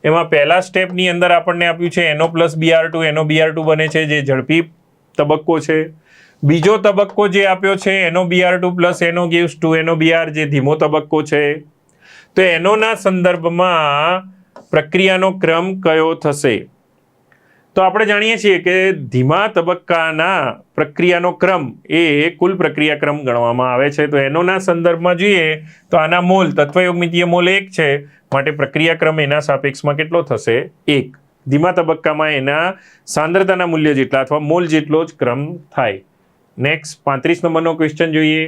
એમાં પહેલા સ્ટેપની અંદર આપણને આપ્યું છે NO plus Br2, NO Br2 બને છે જે ઝડપી તબક્કો છે. બીજો તબક્કો જે આપ્યો છે NO Br2 plus NO gives to NO Br જે ધીમો તબક્કો છે. તો NOના સંદર્ભમાં પ્રક્રિયાનો ક્રમ કયો થશે? તો આપણે જાણીએ છીએ કે ધીમા તબક્કાના પ્રક્રિયાનો ક્રમ એ કુલ પ્રક્રિયા ક્રમ ગણવામાં આવે છે. તો NOના સંદર્ભમાં જોઈએ તો આના મોલ તત્વયોગમિતીય મોલ 1 છે, માટે પ્રક્રિયા ક્રમ એના સાપેક્ષમાં કેટલો થશે? 1. ધીમા તબક્કામાં એના સાંદ્રતાના મૂલ્ય જેટલા અથવા મોલ જેટલો જ ક્રમ થાય. નેક્સ્ટ 35 નંબરનો ક્વેશ્ચન જોઈએ.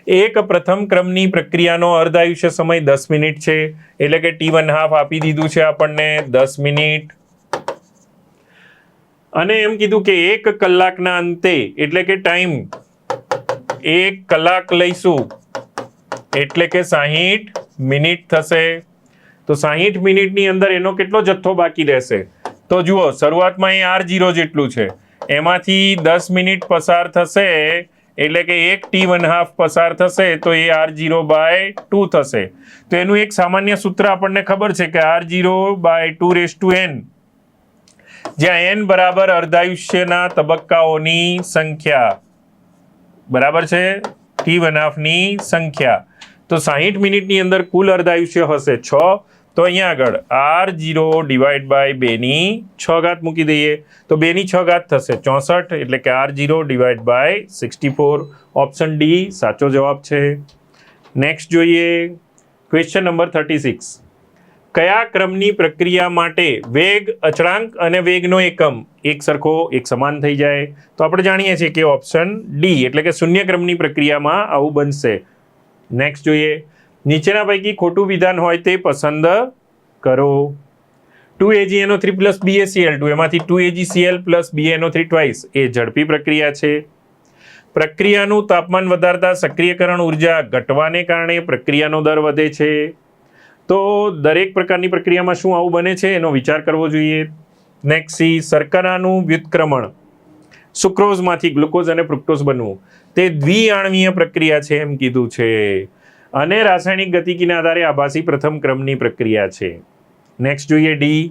એક પ્રથમ ક્રમની પ્રક્રિયાનો અર્ધાયુષ્ય સમય 10 મિનિટ છે, એટલે કે T1/2 આપી દીધું છે આપણને 10 મિનિટ, અને એમ કીધું કે 1 કલાકના અંતે એટલે કે ટાઈમ 1 કલાક લઈશું એટલે કે 60 મિનિટ થશે. તો 60 મિનિટની અંદર એનો કેટલો જથ્થો બાકી રહેશે? તો જુઓ શરૂઆતમાં એ R0 જેટલું છે, એમાંથી 10 મિનિટ પસાર થશે એટલે કે 1 T1/2 પસાર થશે તો એ R0/2 થશે. તો એનું એક સામાન્ય સૂત્ર આપણને ખબર છે કે R0/2n, જ્યાં n બરાબર અર્ધાયુષ્યના તબક્કાઓની સંખ્યા બરાબર છે T1/2 ની સંખ્યા. તો 60 મિનિટની અંદર કુલ અર્ધાયુષ્ય હશે 6. તો અહીંયા આગળ R0/2 ની 6 ઘાત મૂકી દઈએ તો 2 ની 6 ઘાત થશે 64, એટલે કે R0/64. ઓપ્શન ડી સાચો જવાબ છે. નેક્સ્ટ જોઈએ ક્વેશ્ચન નંબર 36. કયા ક્રમની પ્રક્રિયા માટે વેગ અચળાંક અને વેગનો એકમ એક સરખો એક સમાન થઈ જાય? તો આપણે જાણીએ છીએ કે ઓપ્શન ડી એટલે કે શૂન્ય ક્રમની પ્રક્રિયામાં આવું બનશે. નેક્સ્ટ જોઈએ નીચેના પૈકી ખોટું વિધાન હોય તે પસંદ કરો. 2AgNO3 પ્લસ BaCl2 એમાંથી 2AgCl પ્લસ BaNO3 ટ્વાઇસ એ ઝડપી પ્રક્રિયા છે. પ્રક્રિયાનું તાપમાન વધારતા સક્રિયકરણ ઉર્જા ઘટવાને કારણે પ્રક્રિયાનો દર વધે છે. તો દરેક પ્રકારની પ્રક્રિયામાં શું આવું બને છે એનો વિચાર કરવો જોઈએ. નેક્સ્ટ સી, શર્કરાનું વ્યુત્ક્રમણ સુક્રોઝમાંથી ગ્લુકોઝ અને ફ્રુક્ટોઝ બનવું તે દ્વિઆણવીય પ્રક્રિયા છે એમ કીધું છે, અને રાસાયણિક ગતિકીના આધારે આભાસી પ્રથમ ક્રમની પ્રક્રિયા છે. નેક્સ્ટ જોઈએ ડી,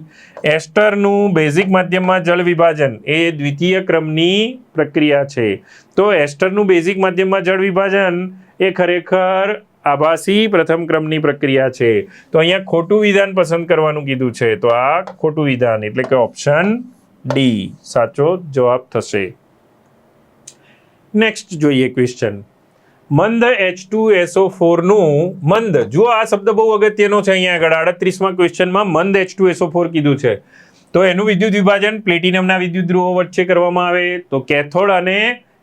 એસ્ટરનું બેઝિક માધ્યમમાં જળ વિભાજન એ દ્વિતીય ક્રમની પ્રક્રિયા છે. તો એસ્ટરનું બેઝિક માધ્યમમાં જળ વિભાજન એ ખરેખર આભાસી પ્રથમ ક્રમની પ્રક્રિયા છે. તો અહીંયા ખોટું વિધાન પસંદ કરવાનું કીધું છે, તો આ ખોટું વિધાન એટલે કે ઓપ્શન ડી સાચો જવાબ થશે. નેક્સ્ટ જોઈએ ક્વેશ્ચન. મંદ H2SO4 નું મંદ, જુઓ આ શબ્દ બહુ અગત્યનો છે. અહીંયા આગળ 38માં ક્વેશ્ચનમાં મંદ H2SO4 કીધું છે. તો એનું વિદ્યુત વિભાજન પ્લેટિનમના વિદ્યુત ધ્રુવો વચ્ચે કરવામાં આવે તો કેથોડ અને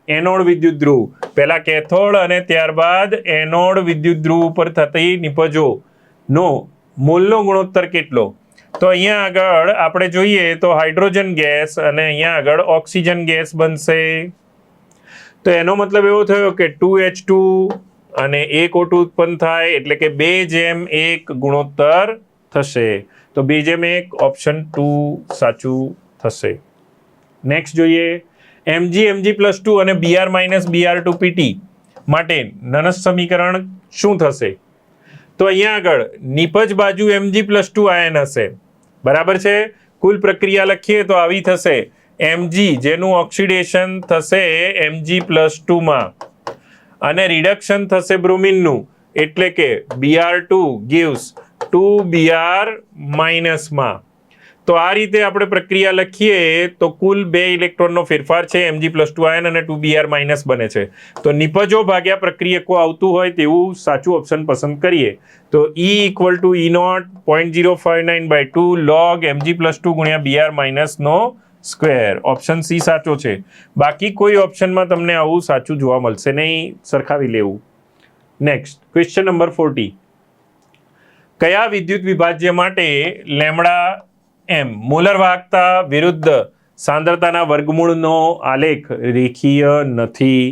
એનોડ વિદ્યુત ધ્રુવ, પહેલા કેથોડ અને ત્યારબાદ એનોડ વિદ્યુત ધ્રુવ ઉપર થતી નિપજો નો મોલનો ગુણોત્તર કેટલો? તો અહીંયા આગળ આપણે જોઈએ તો હાઇડ્રોજન ગેસ અને અહીંયા આગળ ઓક્સિજન ગેસ બનશે. તો એનો મતલબ એવો થયો કે 2H2 અને 1O2 ઉત્પન્ન થાય, એટલે કે 2:1 ગુણોત્તર થશે. તો 2:1 ઓપ્શન 2 સાચું થશે. નેક્સ્ટ જોઈએ, Mg+2 અને Br-Br2 માટે નનસ સમીકરણ શું થશે? તો અહીંયા આગળ નિપજ બાજુ Mg+2 આયન હશે, બરાબર છે. કુલ પ્રક્રિયા લખીએ તો આવી થશે, Mg જેનું ઓક્સિડેશન થશે Mg+2 માં અને રિડક્શન થશે બ્રોમિનનું, એટલે કે Br2 gives 2Br- માં. તો આ રીતે આપણે પ્રક્રિયા લખીએ તો કુલ 2 ઇલેક્ટ્રોનનો ફેરફાર છે, Mg+2 આયન અને 2Br- બને છે. તો નિપજો ભાગ્યા પ્રક્રિયકો આવતું હોય તેવું સાચું ઓપ્શન પસંદ કરીએ તો E = E0 0.059/2 log Mg+2 ગુણ્યા Br- નો સ્ક્વેર. ઓપ્શન સી સાચો છે. બાકી કોઈ ઓપ્શનમાં તમને આવું સાચું જોવા મળશે નહીં, સરખાવી લેવું. Next question number 40. કયા વિદ્યુત વિભાજ્ય માટે લેમ્ડા એમ મોલર વાહકતા વિરુદ્ધ સાંદ્રતાના વર્ગમૂળનો આલેખ રેખીય નથી?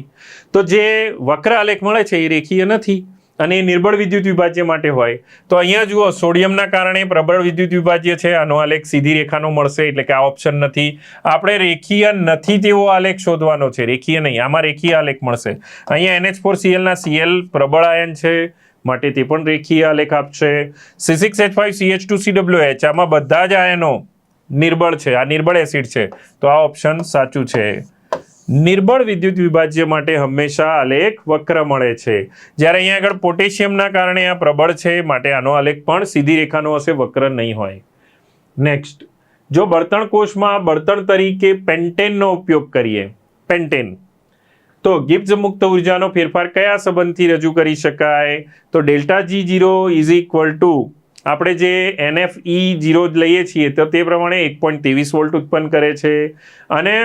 તો જે વક્ર આલેખ મળે છે એ રેખીય નથી અને નિર્બળ વિદ્યુત વિભાજ્ય માટે હોય. તો અહીંયા જુઓ, સોડિયમના કારણે પ્રબળ વિદ્યુત વિભાજ્ય છે, આનો આલેખ સીધી રેખાનો મળશે, એટલે કે આ ઓપ્શન નથી. આપણે રેખીય નથી તેવો આલેખ શોધવાનો છે, રેખીય નહીં. આમાં રેખીય આલેખ મળશે. અહીંયા NH4Cl ના Cl પ્રબળ આયન છે માટે તે પણ રેખીય આલેખ આપશે. C6H5CH2COH આમાં બધા જ આયનો નિર્બળ છે, આ નિર્બળ એસિડ છે, તો આ ઓપ્શન સાચું છે. નિર્બળ વિદ્યુત વિભાજ્ય માટે હંમેશા આલેખ વક્ર મળે છે, જ્યારે અહીંયા આગળ પોટેશિયમના કારણે આ પ્રબળ છે માટે આનો આલેખ પણ સીધી રેખાનો હશે, વક્ર નહીં હોય. નેક્સ્ટ, જો બળતણ કોષમાં બળતણ તરીકે પેન્ટેનનો ઉપયોગ કરીએ, પેન્ટેન, તો ગિબ્સ મુક્ત ઉર્જાનો ફેરફાર કયા સંબંધથી રજૂ કરી શકાય? તો ΔG0 = આપણે જે NF(E0) લઈએ છીએ તો તે પ્રમાણે 1.23 વોલ્ટ ઉત્પન્ન કરે છે અને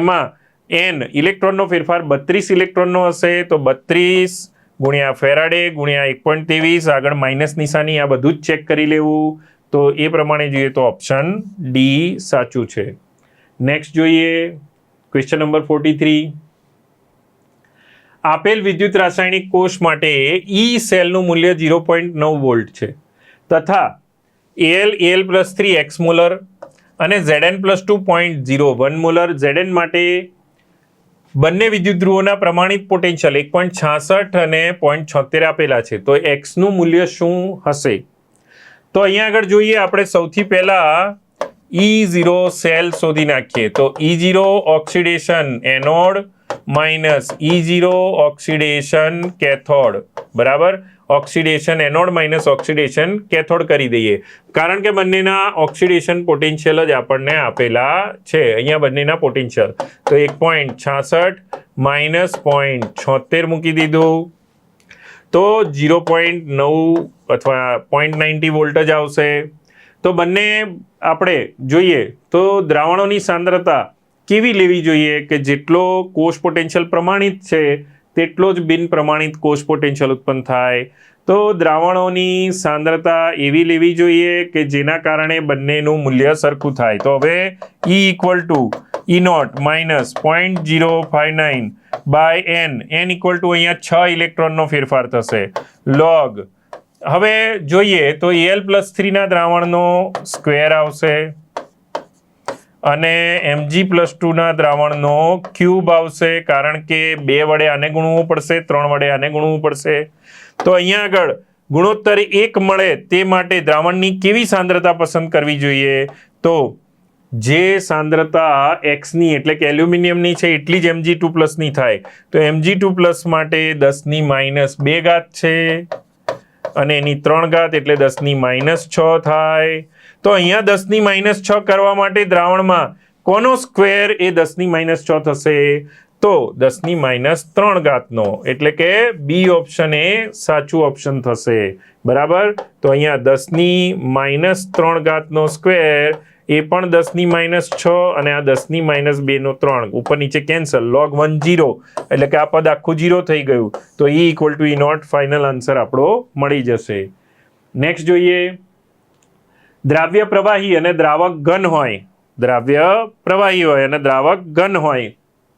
એમાં N ઇલેક્ટ્રોનનો ફેરફાર 32 ઇલેક્ટ્રોનનો હશે, તો 32 ગુણ્યા ફેરાડે ગુણ્યા 1.23, આગળ માઇનસ નિશાની, આ બધું જ ચેક કરી લેવું. તો એ પ્રમાણે જોઈએ તો ઓપ્શન ડી સાચું છે. નેક્સ્ટ જોઈએ ક્વેશ્ચન નંબર 43. આપેલ વિદ્યુત રાસાયણિક કોષ માટે ઈ સેલનું મૂલ્ય 0.9 વોલ્ટ છે તથા Al+3 x મોલર અને Zn+2 0.01 મોલર. Zn માટે બંને વિદ્યુત ધ્રુવોના પ્રમાણિત પોટેન્શિયલ 1.66 અને 0.76 આપેલા છે, તો x નું મૂલ્ય શું હશે? તો અહીંયા આગળ જોઈએ, આપણે સૌથી પહેલા E0 સેલ શોધી નાખીએ. તો E0 oxidation anode minus E0 oxidation cathode, બરાબર. Oxidation anode minus oxidation cathode કરી દઈએ, કારણ કે બંનેના ઓક્સિડેશન પોટેન્શિયલ જ આપણને આપેલા છે. અહીંયા બંનેના પોટેન્શિયલ તો 1.66 માઇનસ 0.76 મૂકી દીધું, તો 0.9 અથવા 0.90 વોલ્ટ જ આવશે. તો બંને આપણે જોઈએ તો દ્રાવણોની સાંદ્રતા કેવી લેવી જોઈએ કે જેટલો કોષ પોટેન્શિયલ પ્રમાણિત છે તેટલો જ બિન પ્રમાણિત કોષ પોટેન્શિયલ ઉત્પન્ન થાય. તો દ્રાવણોની સાંદ્રતા એવી લેવી જોઈએ કે જેના કારણે બંનેનું મૂલ્ય સરખું થાય. તો હવે E = E0 minus 0.059 by N અહીંયા 6 ઇલેક્ટ્રોનનો ફેરફાર થશે, લોગ. હવે જોઈએ તો Al+3 ના દ્રાવણનો સ્ક્વેર આવશે અને Mg+2 ના દ્રાવણનો ક્યુબ આવશે, કારણ કે 2 વડે આને ગુણવું પડશે, 3 વડે આને ગુણવું પડશે. તો અહીંયા આગળ ગુણોત્તર 1 મળે તે માટે દ્રાવણની કેવી સાંદ્રતા પસંદ કરવી જોઈએ? તો જે સાંદ્રતા Xની એટલે કે એલ્યુમિનિયમની છે એટલી જ Mg2+ ની થાય. તો Mg2+ માટે 10⁻² ઘાત છે અને એની 3 ઘાત એટલે 10⁻6 થાય. તો અહીંયા 10⁻6 કરવા માટે દ્રાવણમાં કોનો સ્ક્વેર એ 10⁻6 થશે? તો 10⁻3 ઘાતનો, એટલે કે બી ઓપ્શન એ સાચું ઓપ્શન થશે, બરાબર. તો અહીંયા 10⁻3 ઘાતનો સ્ક્વેર એ પણ 10⁻6 અને આ 10⁻2 નો 3 ઉપર નીચે કેન્સલ, log 1 0, એટલે કે આ પદ આખું 0 થઈ ગયું. તો E = E0 ફાઇનલ આન્સર આપણો મળી જશે. નેક્સ્ટ જોઈએ, દ્રાવ્ય પ્રવાહી અને દ્રાવક ઘન હોય, દ્રાવ્ય પ્રવાહી હોય અને દ્રાવક ઘન હોય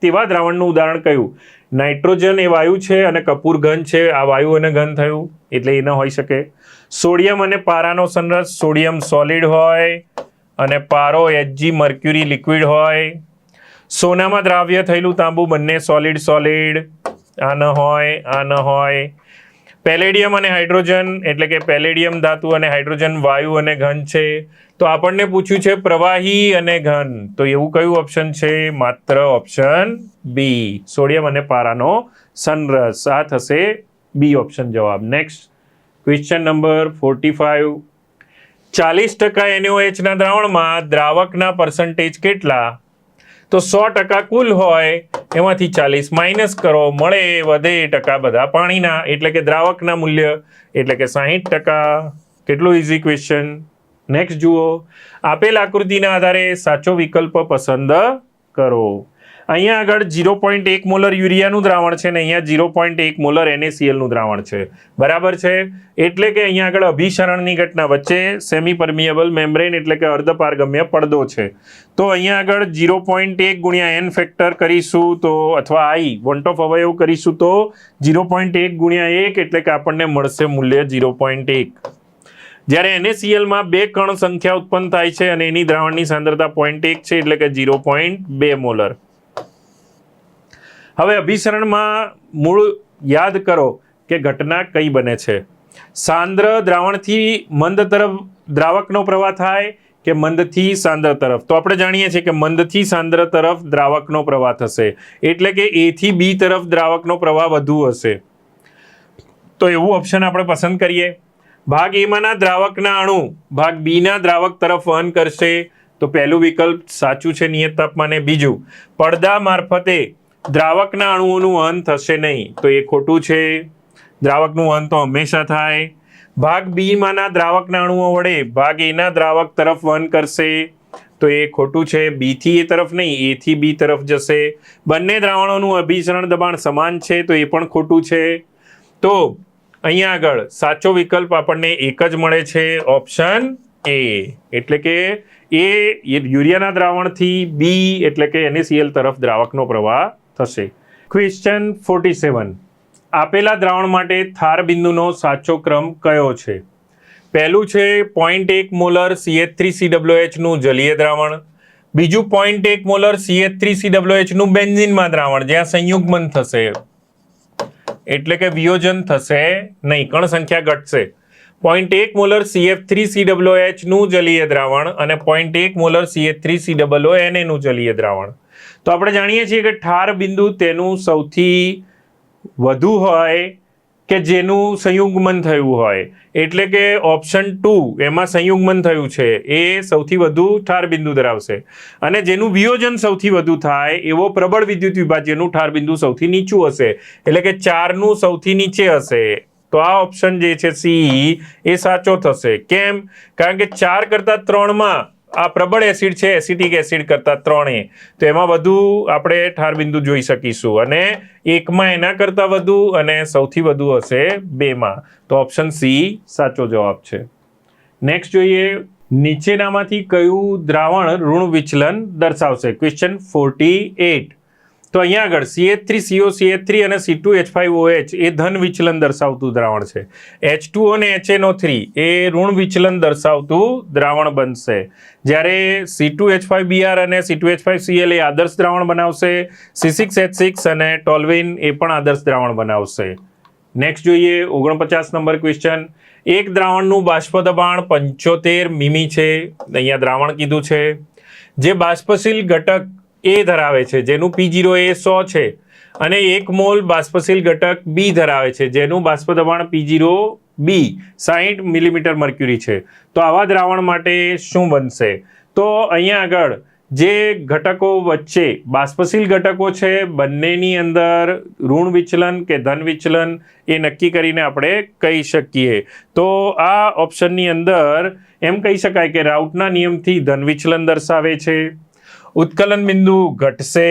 તેવા દ્રાવણનું ઉદાહરણ કયું? નાઇટ્રોજન એ વાયુ છે અને કપૂર ઘન છે, આ વાયુ અને ઘન થયું એટલે એ ન હોઈ શકે. સોડિયમ અને પારાનો સંરસ, સોડિયમ સોલિડ હોય અને પારો Hg મર્ક્યુરી લિક્વિડ હોય. સોનામાં દ્રાવ્ય થયેલું તાંબુ બંને સોલિડ સોલિડ, આ ન હોય, આ ન હોય. પેલેડિયમ અને હાઇડ્રોજન એટલે કે પેલેડિયમ ધાતુ અને હાઇડ્રોજન વાયુ અને ઘન છે. તો આપણને પૂછ્યું છે પ્રવાહી અને ઘન, તો એવું કયું ઓપ્શન છે? માત્ર ઓપ્શન બી, સોડિયમ અને પારાનો સંરસ. આ થશે બી ઓપ્શન જવાબ. Next question number 45. 40% NaOH ના દ્રાવણમાં દ્રાવકના પર્સન્ટેજ કેટલા? તો 100% કુલ હોય એમાંથી 40 માઇનસ કરો, મળે વધે ટકા બધા પાણીના, એટલે કે દ્રાવકના મૂલ્ય એટલે કે 60%. કેટલું ઇઝી ક્વેશ્ચન. નેક્સ્ટ જુઓ, આપેલ આકૃતિના આધારે સાચો વિકલ્પ પસંદ કરો. અહીંયા આગળ 0.1 મોલર યુરિયાનું દ્રાવણ છે ને અહીંયા 0.1 મોલર NaCl નું દ્રાવણ છે, બરાબર છે. એટલે કે અહીંયા આગળ અભિસરણની ઘટના વચ્ચે સેમી પરમિએબલ મેમ્બ્રેન એટલે કે અર્ધપારગમ્ય પડદો છે. તો અહીંયા આગળ 0.1 ગુણ્યા n ફેક્ટર કરીશું તો, અથવા i વોન્ટ ઓફ અવયવ કરીશું તો 0.1 ગુણ્યા 1 એટલે કે આપણને મળશે મૂલ્ય 0.1. જ્યારે NaCl માં 2 કણ સંખ્યા ઉત્પન્ન થાય છે અને એની દ્રાવણની સાંદ્રતા 0.1 છે એટલે કે 0.2 મોલર. હવે અભિસરણમાં મૂળ યાદ કરો કે ઘટના કઈ બને છે. સાંદ્ર દ્રાવણથી મંદ તરફ દ્રાવકનો પ્રવાહ થાય કે મંદથી સાંદ્ર તરફ? તો આપણે જાણીએ છીએ કે મંદથી સાંદ્ર તરફ દ્રાવકનો પ્રવાહ થશે, એટલે કે A થી B તરફ દ્રાવકનો પ્રવાહ વધુ હશે. તો એવું ઓપ્શન આપણે પસંદ કરીએ. ભાગ A માંના દ્રાવકના અણુ ભાગ B ના દ્રાવક તરફ વહન કરશે, તો પહેલું વિકલ્પ સાચું છે નિયત તાપમાને. બીજું, પડદા મારફતે દ્રાવકના અણુઓનું વહન થશે નહીં, તો એ ખોટું છે. દ્રાવકનું વહન તો હંમેશા થાય. ભાગ બી માંના દ્રાવકના અણુઓ વડે ભાગ એ ના દ્રાવક તરફ વહન કરશે, તો એ ખોટું છે. બી થી એ તરફ નહીં, એ થી બી તરફ જશે. બંને દ્રાવણોનું અભિસરણ દબાણ સમાન છે, તો એ પણ ખોટું છે. તો અહીંયા આગળ સાચો વિકલ્પ આપણને એક જ મળે છે, ઓપ્શન એ. એટલે કે એ યુરિયાના દ્રાવણથી બી એટલે કે NaCl તરફ દ્રાવકનો પ્રવાહ થશે. ક્વેશ્ચન 47. આપેલા દ્રાવણ માટે થાર બિંદુનો સાચો ક્રમ કયો છે? પહેલું છે 0.1 મોલર CH3COOH નું જલીય દ્રાવણ. બીજું 0.1 મોલર CH3COOH નું બેન્ઝીનમાં દ્રાવણ જ્યાં સંયુગ્મન થશે, એટલે કે વિયોજન થશે નહીં, કણ સંખ્યા ઘટશે. 0.1 મોલર CF3COOH નું જલીય દ્રાવણ અને 0.1 મોલર CH3COONA નું જલીય દ્રાવણ. તો આપણે જાણીએ છીએ કે ઠાર બિંદુ તેનું સૌથી વધુ હોય કે જેનું સંયુગ્મન થયું હોય, એટલે કે ઓપ્શન 2 એમાં સંયુગ્મન થયું છે એ સૌથી વધુ ઠાર બિંદુ ધરાવશે. અને જેનું વિયોજન સૌથી વધુ થાય એવો પ્રબળ વિદ્યુત વિભાજ્યનું ઠાર બિંદુ સૌથી નીચું હશે, એટલે કે 4 નું સૌથી નીચે હશે. તો આ ઓપ્શન જે છે સી એ સાચો થશે. કેમ? કારણ કે 4 કરતાં 3માં આ પ્રબળ એસિડ છે, એસિટિક એસિડ કરતાં 3A, તો એમાં વધુ આપણે ઠાર બિંદુ જોઈ શકીશું. અને 1માં એના કરતાં વધુ અને સૌથી વધુ હશે 2માં. તો ઓપ્શન સી સાચો જવાબ છે. નેક્સ્ટ જોઈએ, નીચેનામાંથી કયું દ્રાવણ ઋણ વિચલન દર્શાવશે? ક્વેશ્ચન 48. તો અહીંયા આગળ CH3CO CH3 અને C2H5OH એ ધન વિચલન દર્શાવતું દ્રાવણ છે. H2O અને HNO3 એ ઋણ વિચલન દર્શાવતું દ્રાવણ બનશે. જ્યારે C2H5Br અને C2H5Cl એ આદર્શ દ્રાવણ બનાવશે. C6H6 અને ટોલ્યુઇન એ પણ આદર્શ દ્રાવણ બનાવશે. નેક્સ્ટ જોઈએ 49 નંબર ક્વેશ્ચન. એક દ્રાવણનું બાષ્પ દબાણ 75 મીમી છે, અહીંયા દ્રાવણ કીધું છે, જે બાષ્પશીલ ઘટક એ ધરાવે છે જેનું P0 એ 100 છે, અને 1 મોલ બાષ્પશીલ ઘટક બી ધરાવે છે જેનું બાષ્પ દબાણ P0 બી 60 મિલીમીટર મર્ક્યુરી છે. તો આવા દ્રાવણ માટે શું બનશે? તો અહીંયા આગળ જે ઘટકો વચ્ચે બાષ્પશીલ ઘટકો છે બંનેની અંદર ઋણ વિચલન કે ધન વિચલન એ નક્કી કરીને આપણે કહી શકીએ. તો આ ઓપ્શનની અંદર એમ કહી શકાય કે રાઉટના નિયમથી ધન વિચલન દર્શાવે છે. ઉત્કલન બિંદુ ઘટશે.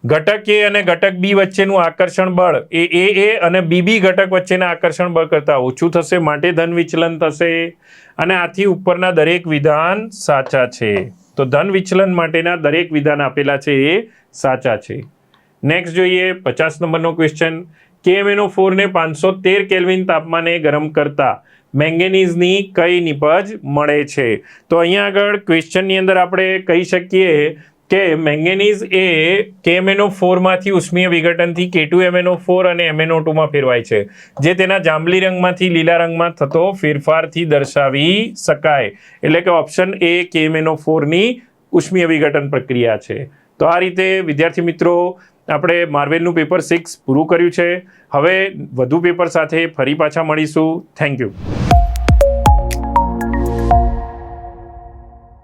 ઘટક એ અને ઘટક બી વચ્ચેનું આકર્ષણ બળ એ અને બીબી ઘટક વચ્ચેના આકર્ષણ બળ કરતાં ઓછું થશે, માટે ધન વિચલન થશે. અને આથી ઉપરના દરેક વિધાન સાચા છે. તો ધન વિચલન માટેના દરેક વિધાન આપેલા છે એ સાચા છે. નેક્સ્ટ જોઈએ 50 નંબરનો ક્વેશ્ચન. KMnO4 ને 513 કેલ્વિન તાપમાને ગરમ કરતા મેંગેનીઝની કઈ નિપજ મળે છે? તો અહીંયા આગળ ક્વેશ્ચનની અંદર આપણે કહી શકીએ કે મેંગેનીઝ એ KMnO4 માંથી ઉષ્મીય વિઘટનથી K2MnO4 અને MnO2 માં ફેરવાય છે, જે તેના જાંબલી રંગમાંથી લીલા રંગમાં થતો ફેરફારથી દર્શાવી શકાય. એટલે કે ઓપ્શન એ KMnO4 ની ઉષ્મીય વિઘટન પ્રક્રિયા છે. તો આ રીતે વિદ્યાર્થી મિત્રો આપણે માર્વેલનું પેપર 6 પૂરું કર્યું છે. હવે વધુ પેપર સાથે ફરી પાછા મળીશું. Thank you.